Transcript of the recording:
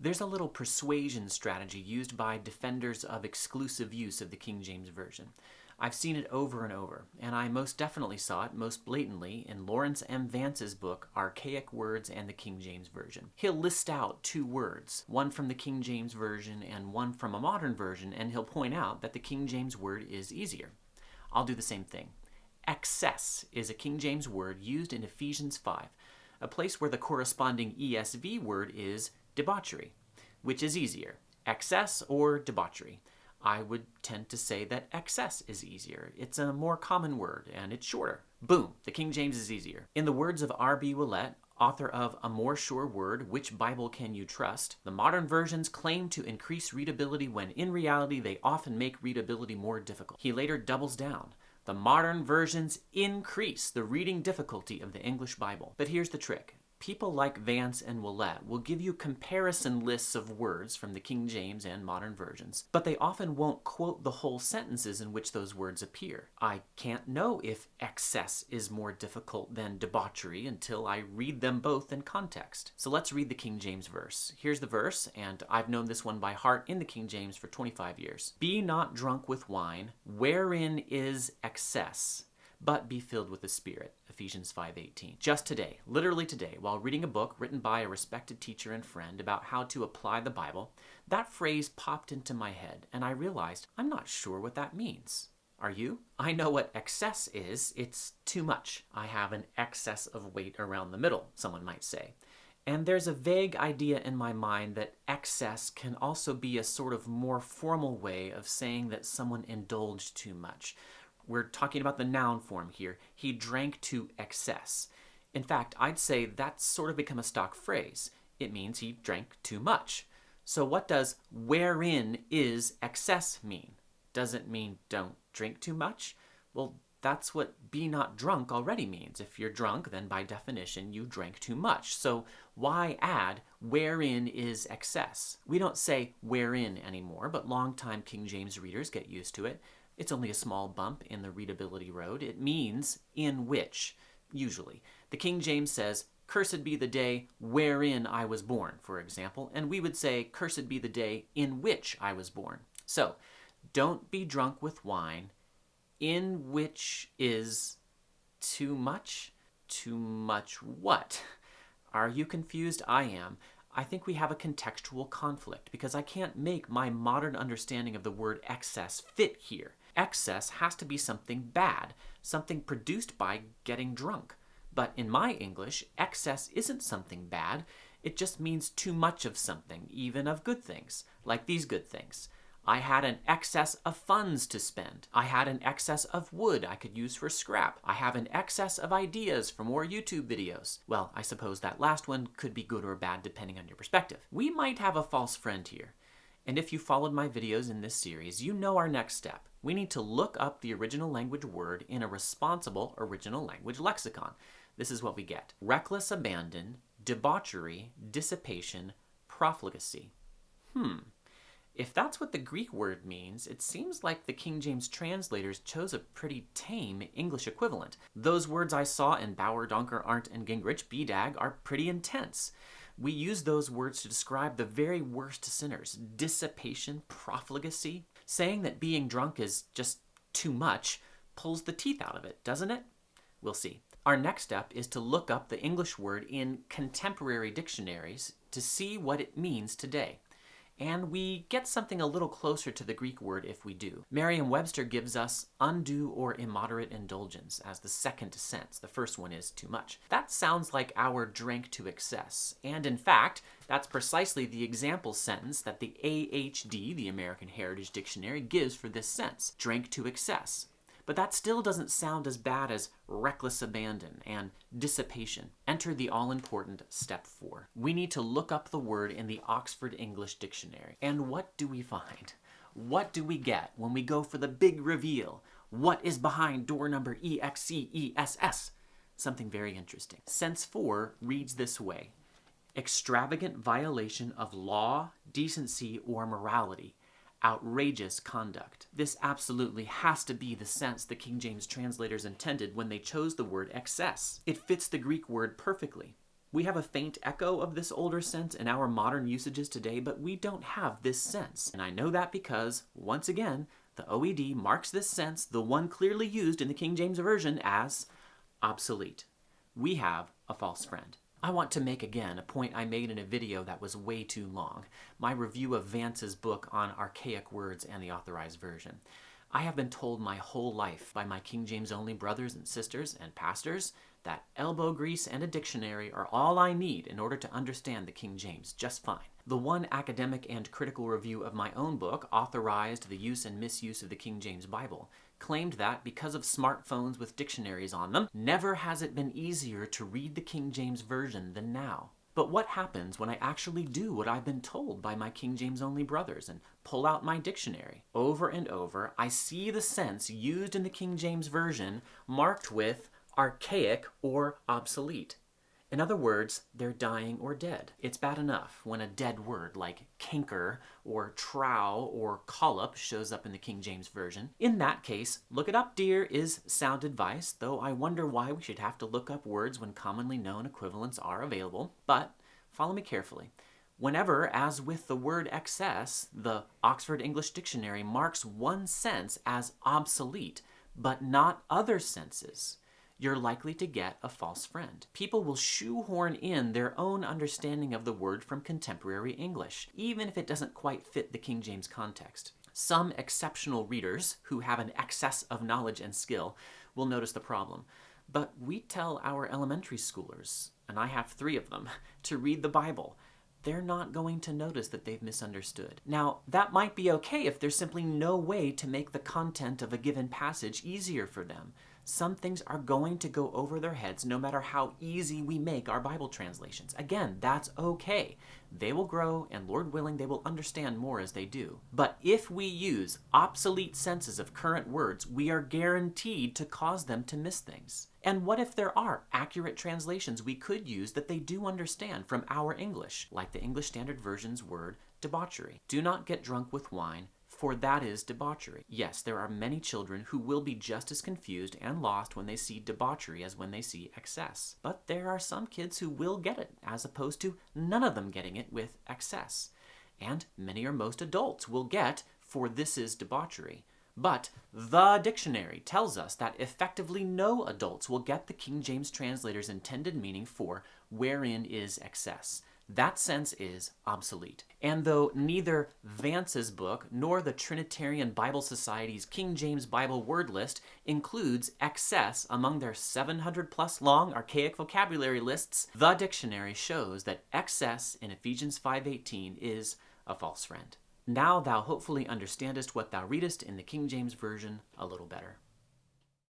There's a little persuasion strategy used by defenders of exclusive use of the King James Version. I've seen it over and over, and I most definitely saw it most blatantly in Lawrence M. Vance's book, Archaic Words and the King James Version. He'll list out two words, one from the King James Version and one from a modern version, and he'll point out that the King James word is easier. I'll do the same thing. Excess is a King James word used in Ephesians 5, a place where the corresponding ESV word is debauchery. Which is easier, excess or debauchery? I would tend to say that excess is easier. It's a more common word, and it's shorter. Boom, the King James is easier. In the words of R.B. Willett, author of A More Sure Word, Which Bible Can You Trust?, the modern versions claim to increase readability when in reality they often make readability more difficult. He later doubles down. The modern versions increase the reading difficulty of the English Bible. But here's the trick. People like Vance and Willett will give you comparison lists of words from the King James and modern versions, but they often won't quote the whole sentences in which those words appear. I can't know if excess is more difficult than debauchery until I read them both in context. So let's read the King James verse. Here's the verse, and I've known this one by heart in the King James for 25 years. Be not drunk with wine, wherein is excess, but be filled with the Spirit. Ephesians 5:18. Just today, literally today, while reading a book written by a respected teacher and friend about how to apply the Bible, that phrase popped into my head, and I realized I'm not sure what that means. Are you? I know what excess is. It's too much. I have an excess of weight around the middle, someone might say. And there's a vague idea in my mind that excess can also be a sort of more formal way of saying that someone indulged too much. We're talking about the noun form here. He drank to excess. In fact, I'd say that's sort of become a stock phrase. It means he drank too much. So what does wherein is excess mean? Does it mean don't drink too much? Well, that's what be not drunk already means. If you're drunk, then by definition, you drank too much. So why add wherein is excess? We don't say wherein anymore, but longtime King James readers get used to it. It's only a small bump in the readability road. It means in which, usually. The King James says, cursed be the day wherein I was born, for example, and we would say, cursed be the day in which I was born. So, don't be drunk with wine, in which is too much? Too much what? Are you confused? I am. I think we have a contextual conflict because I can't make my modern understanding of the word excess fit here. Excess has to be something bad, something produced by getting drunk. But in my English, excess isn't something bad. It just means too much of something, even of good things, like these good things. I had an excess of funds to spend. I had an excess of wood I could use for scrap. I have an excess of ideas for more YouTube videos. Well, I suppose that last one could be good or bad depending on your perspective. We might have a false friend here. And if you followed my videos in this series, you know our next step. We need to look up the original language word in a responsible original language lexicon. This is what we get. Reckless abandon, debauchery, dissipation, profligacy. If that's what the Greek word means, it seems like the King James translators chose a pretty tame English equivalent. Those words I saw in Bauer, Donker, Arndt, and Gingrich, BDAG, are pretty intense. We use those words to describe the very worst sinners. Dissipation, profligacy. Saying that being drunk is just too much pulls the teeth out of it, doesn't it? We'll see. Our next step is to look up the English word in contemporary dictionaries to see what it means today. And we get something a little closer to the Greek word if we do. Merriam-Webster gives us undue or immoderate indulgence as the second sense. The first one is too much. That sounds like our drank to excess. And in fact, that's precisely the example sentence that the AHD, the American Heritage Dictionary, gives for this sense. Drank to excess. But that still doesn't sound as bad as reckless abandon and dissipation. Enter the all-important step 4. We need to look up the word in the Oxford English Dictionary. And what do we find? What do we get when we go for the big reveal? What is behind door number EXCESS? Something very interesting. Sense 4 reads this way. Extravagant violation of law, decency, or morality. Outrageous conduct. This absolutely has to be the sense the King James translators intended when they chose the word excess. It fits the Greek word perfectly. We have a faint echo of this older sense in our modern usages today, but we don't have this sense. And I know that because, once again, the OED marks this sense, the one clearly used in the King James Version, as obsolete. We have a false friend. I want to make again a point I made in a video that was way too long, my review of Vance's book on archaic words and the Authorized Version. I have been told my whole life by my King James only brothers and sisters and pastors that elbow grease and a dictionary are all I need in order to understand the King James just fine. The one academic and critical review of my own book, Authorized the Use and Misuse of the King James Bible, claimed that because of smartphones with dictionaries on them, never has it been easier to read the King James Version than now. But what happens when I actually do what I've been told by my King James only brothers and pull out my dictionary? Over and over, I see the sense used in the King James Version marked with archaic or obsolete. In other words, they're dying or dead. It's bad enough when a dead word like canker or trow or collop shows up in the King James Version. In that case, look it up, dear, is sound advice, though I wonder why we should have to look up words when commonly known equivalents are available. But follow me carefully. Whenever, as with the word excess, the Oxford English Dictionary marks one sense as obsolete, but not other senses, you're likely to get a false friend. People will shoehorn in their own understanding of the word from contemporary English, even if it doesn't quite fit the King James context. Some exceptional readers who have an excess of knowledge and skill will notice the problem. But we tell our elementary schoolers, and I have 3 of them, to read the Bible. They're not going to notice that they've misunderstood. Now, that might be okay if there's simply no way to make the content of a given passage easier for them. Some things are going to go over their heads no matter how easy we make our Bible translations. Again, that's okay. They will grow, and Lord willing, they will understand more as they do. But if we use obsolete senses of current words, we are guaranteed to cause them to miss things. And what if there are accurate translations we could use that they do understand from our English, like the English Standard Version's word debauchery? Do not get drunk with wine, for that is debauchery. Yes, there are many children who will be just as confused and lost when they see debauchery as when they see excess. But there are some kids who will get it, as opposed to none of them getting it with excess. And many or most adults will get, for this is debauchery. But the dictionary tells us that effectively no adults will get the King James translator's intended meaning for wherein is excess. That sense is obsolete. And though neither Vance's book nor the Trinitarian Bible Society's King James Bible word list includes excess among their 700-plus long archaic vocabulary lists, the dictionary shows that excess in Ephesians 5:18 is a false friend. Now thou hopefully understandest what thou readest in the King James Version a little better.